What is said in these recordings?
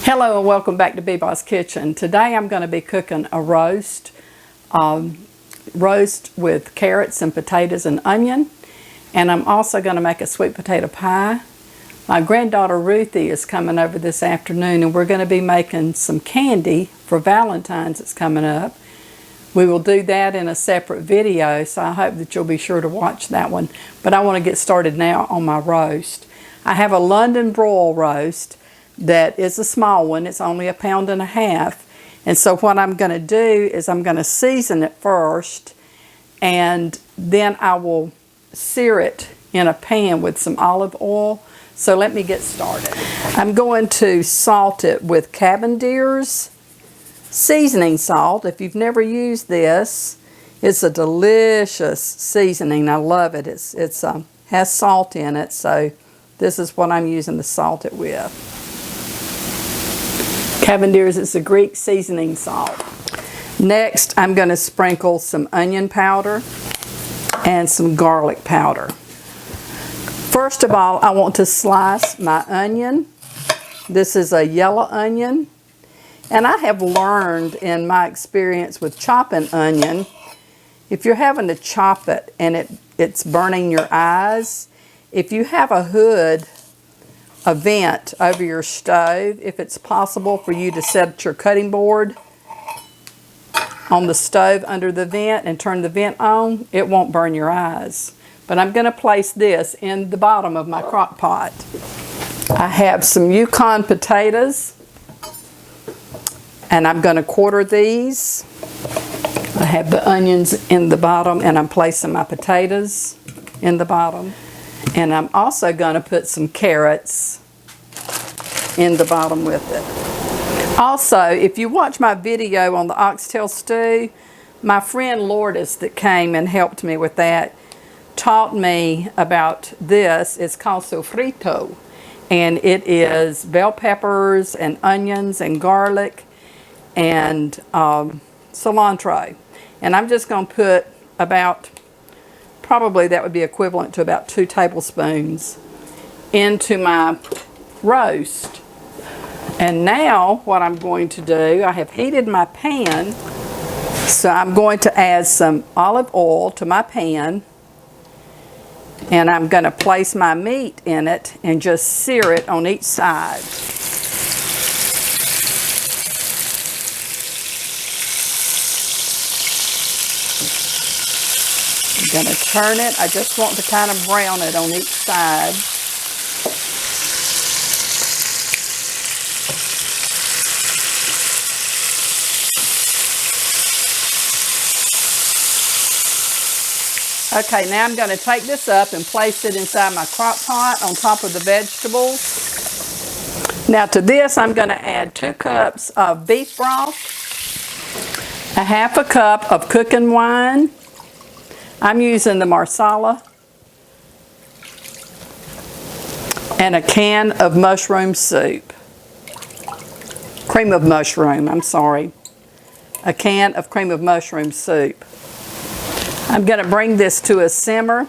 Hello and welcome back to Beebo's Kitchen. Today I'm going to be cooking a roast with carrots and potatoes and onion, and I'm also going to make a sweet potato pie. My granddaughter Ruthie is coming over this afternoon, and we're going to be making some candy for Valentine's that's coming up. We will do that in a separate video, so I hope that you'll be sure to watch that one. But I want to get started now on my roast. I have a London broil roast that is a small one. It's only 1.5 pounds. And so what I'm going to do is I'm going to season it first, and then I will sear it in a pan with some olive oil. So let me get started. I'm going to salt it with Cabindeer's seasoning salt. If you've never used this, it's a delicious seasoning. I love it. It has salt in it, so this is what I'm using to salt it with. Cabindeer's is a Greek seasoning salt. Next, I'm going to sprinkle some onion powder and some garlic powder. First of all, I want to slice my onion. This is a yellow onion. And I have learned in my experience with chopping onion, if you're having to chop it and it's burning your eyes, if you have a hood, a vent over your stove, if it's possible for you to set your cutting board on the stove under the vent and turn the vent on, it won't burn your eyes. But I'm going to place this in the bottom of my crock pot. I have some Yukon potatoes, and I'm going to quarter these. I have the onions in the bottom, and I'm placing my potatoes in the bottom. And I'm also going to put some carrots in the bottom with it. Also, if you watch my video on the oxtail stew, my friend Lourdes that came and helped me with that taught me about this. It's called sofrito, and it is bell peppers and onions and garlic and cilantro. And I'm just going to put about, probably that would be equivalent to about 2 tablespoons into my roast. And now what I'm going to do, I have heated my pan, so I'm going to add some olive oil to my pan, and I'm going to place my meat in it and just sear it on each side. I'm going to turn it. I just want to kind of brown it on each side. Okay, now I'm going to take this up and place it inside my crock pot on top of the vegetables. Now to this, I'm going to add 2 cups of beef broth, 1/2 cup of cooking wine. I'm using the Marsala, and a can of mushroom soup. Cream of mushroom, I'm sorry. A can of cream of mushroom soup. I'm going to bring this to a simmer.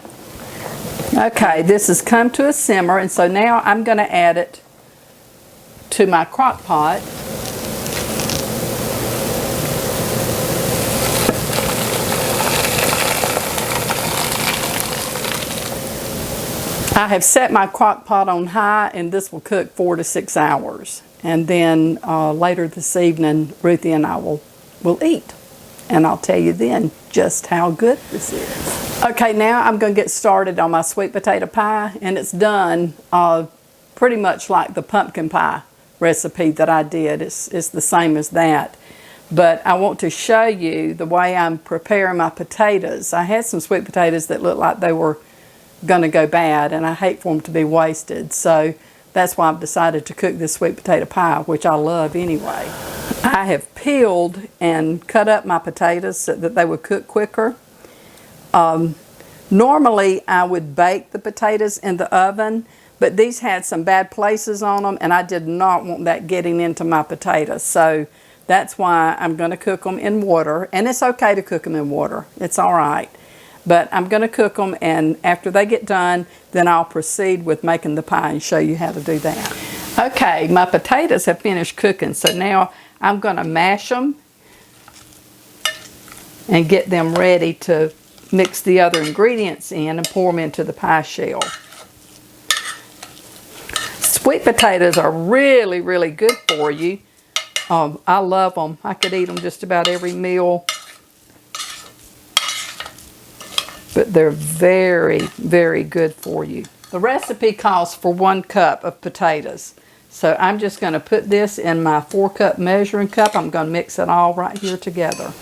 Okay, this has come to a simmer, and so now I'm going to add it to my crock pot. I have set my crock pot on high, and this will cook 4 to 6 hours. And then later this evening, Ruthie and I will eat. And I'll tell you then just how good this is. Okay, now I'm going to get started on my sweet potato pie, and it's done pretty much like the pumpkin pie recipe that I did. It's the same as that. But I want to show you the way I'm preparing my potatoes. I had some sweet potatoes that looked like they were going to go bad, and I hate for them to be wasted. So that's why I've decided to cook this sweet potato pie, which I love anyway. I have peeled and cut up my potatoes so that they would cook quicker. Normally I would bake the potatoes in the oven, but these had some bad places on them, and I did not want that getting into my potatoes. So that's why I'm going to cook them in water, and it's okay to cook them in water. It's all right. But I'm going to cook them, and after they get done, then I'll proceed with making the pie and show you how to do that. Okay, my potatoes have finished cooking, so now I'm going to mash them and get them ready to mix the other ingredients in and pour them into the pie shell. Sweet potatoes are really, really good for you. I love them. I could eat them just about every meal. But they're very, very good for you. The recipe calls for 1 cup of potatoes. So I'm just going to put this in my 4-cup measuring cup. I'm going to mix it all right here together.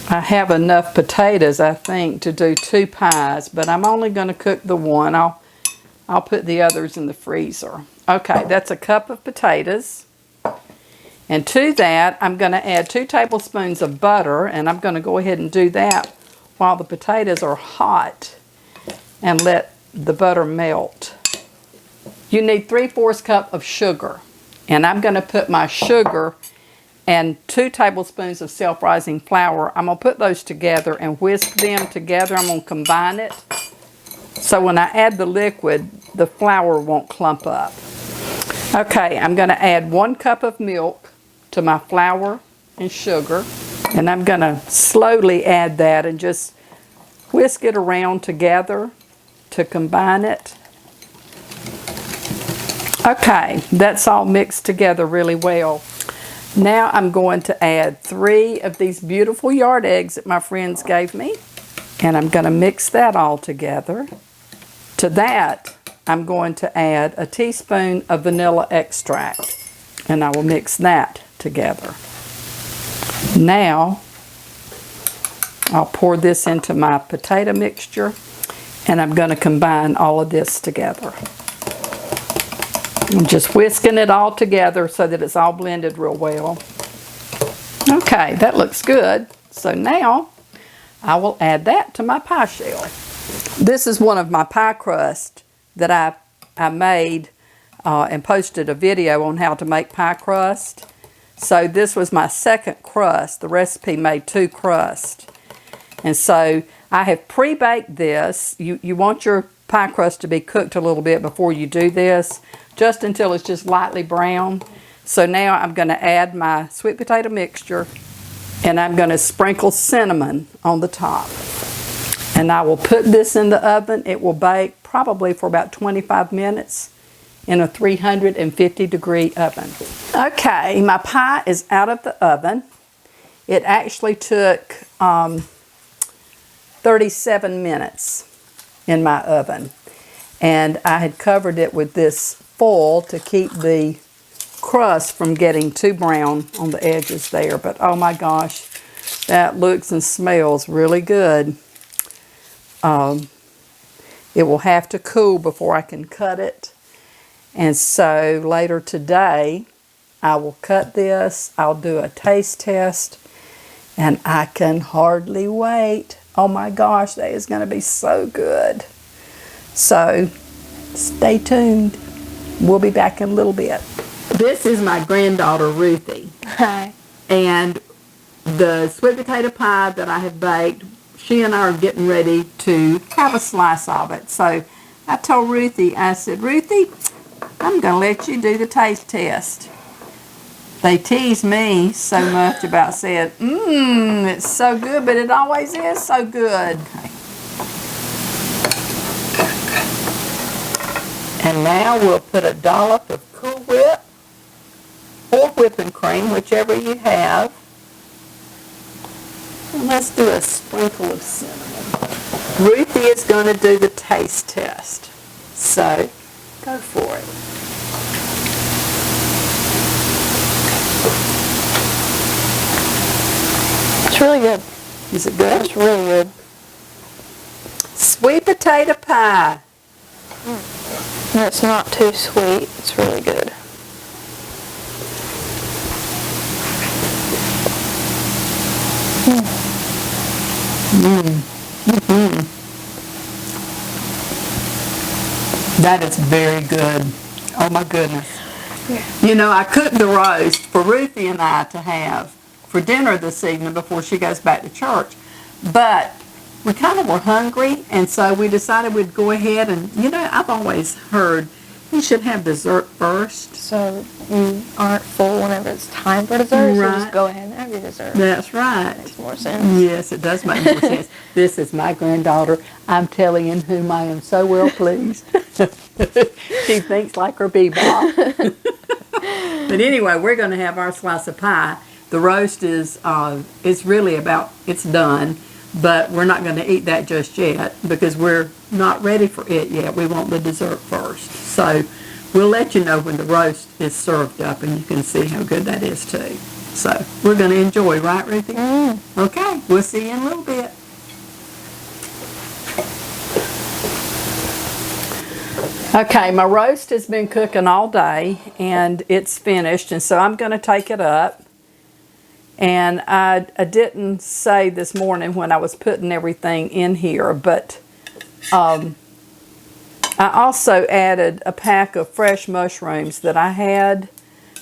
I have enough potatoes, I think, to do 2 pies, but I'm only going to cook the one. I'll put the others in the freezer. Okay, that's a cup of potatoes. And to that, I'm going to add 2 tablespoons of butter, and I'm going to go ahead and do that while the potatoes are hot and let the butter melt. You need 3/4 cup of sugar, and I'm going to put my sugar and 2 tablespoons of self-rising flour. I'm going to put those together and whisk them together. I'm going to combine it so when I add the liquid, the flour won't clump up. Okay, I'm going to add 1 cup of milk to my flour and sugar, and I'm going to slowly add that and just whisk it around together to combine it. Okay, that's all mixed together really well. Now I'm going to add 3 of these beautiful yard eggs that my friends gave me, and I'm going to mix that all together. To that, I'm going to add a teaspoon of vanilla extract, and I will mix that together. Now, I'll pour this into my potato mixture, and I'm going to combine all of this together. I'm just whisking it all together so that it's all blended real well. Okay, that looks good. So now, I will add that to my pie shell. This is one of my pie crusts that I made and posted a video on how to make pie crust. So this was my 2nd crust. The recipe made 2 crusts. And so I have pre-baked this. You want your pie crust to be cooked a little bit before you do this, just until it's just lightly brown. So now I'm going to add my sweet potato mixture, and I'm going to sprinkle cinnamon on the top. And I will put this in the oven. It will bake probably for about 25 minutes in a 350-degree oven. Okay, my pie is out of the oven. It actually took 37 minutes in my oven. And I had covered it with this foil to keep the crust from getting too brown on the edges there. But oh my gosh, that looks and smells really good. It will have to cool before I can cut it. And so later today, I will cut this. I'll do a taste test, and I can hardly wait. Oh my gosh, that is going to be so good. So stay tuned. We'll be back in a little bit. This is my granddaughter, Ruthie. Hi. And the sweet potato pie that I have baked, she and I are getting ready to have a slice of it. So I told Ruthie, I said, Ruthie, I'm going to let you do the taste test. They tease me so much about saying, it's so good, but it always is so good. Okay. And now we'll put a dollop of Cool Whip or whipping cream, whichever you have. And let's do a sprinkle of cinnamon. Ruthie is going to do the taste test. So, go for it. It's really good. Is it good? It's really good. Sweet potato pie. And it's not too sweet. It's really good. That is very good. Oh my goodness. Yeah. You know, I cooked the roast for Ruthie and I to have for dinner this evening before she goes back to church. But we kind of were hungry, and so we decided we'd go ahead and, you know, I've always heard You should have dessert first. So you aren't full whenever it's time for dessert, so Right. just go ahead and have your dessert. That's right. Makes more sense. Yes, it does make more sense. This is my granddaughter. I'm telling in whom I am so well pleased. She thinks like her bebop. But anyway, we're going to have our slice of pie. The roast is it's really about, it's done, but we're not going to eat that just yet because we're not ready for it yet. We want the dessert first. So we'll let you know when the roast is served up, and you can see how good that is too. So we're going to enjoy, right, Ruthie? Okay, we'll see you in a little bit. Okay, my roast has been cooking all day, and it's finished, and so I'm going to take it up. And I didn't say this morning when I was putting everything in here, but I also added a pack of fresh mushrooms that I had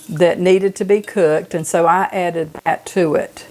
that needed to be cooked, and so I added that to it.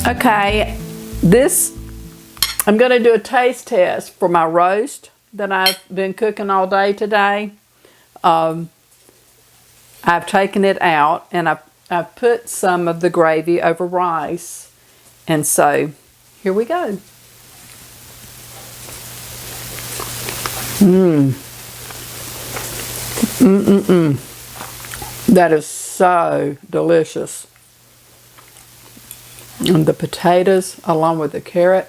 Okay, I'm going to do a taste test for my roast that I've been cooking all day today. I've taken it out, and I've put some of the gravy over rice, and so here we go. That is so delicious. And the potatoes along with the carrot.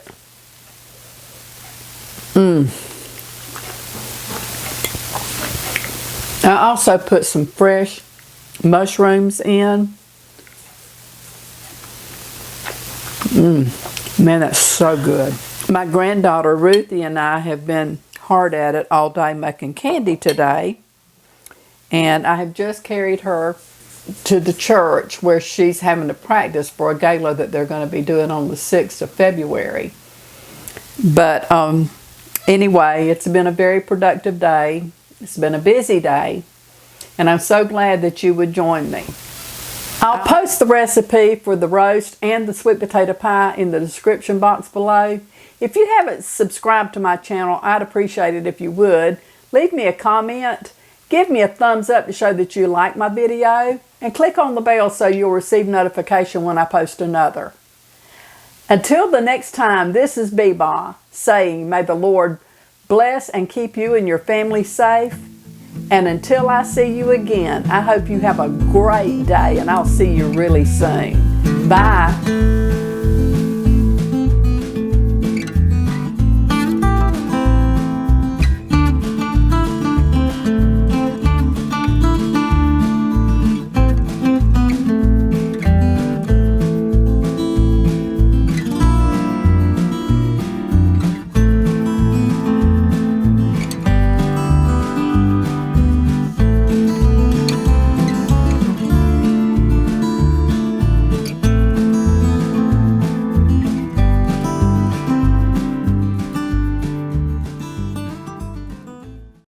I also put some fresh mushrooms in. Man, that's so good. My granddaughter Ruthie and I have been hard at it all day making candy today. And I have just carried her to the church where she's having to practice for a gala that they're going to be doing on the 6th of February. But anyway, it's been a very productive day. It's been a busy day, and I'm so glad that you would join me. I'll post the recipe for the roast and the sweet potato pie in the description box below. If you haven't subscribed to my channel, I'd appreciate it if you would. Leave me a comment. Give me a thumbs up to show that you like my video, and click on the bell so you'll receive notification when I post another. Until the next time, this is Beba saying, may the Lord bless and keep you and your family safe. And until I see you again, I hope you have a great day, and I'll see you really soon. Bye.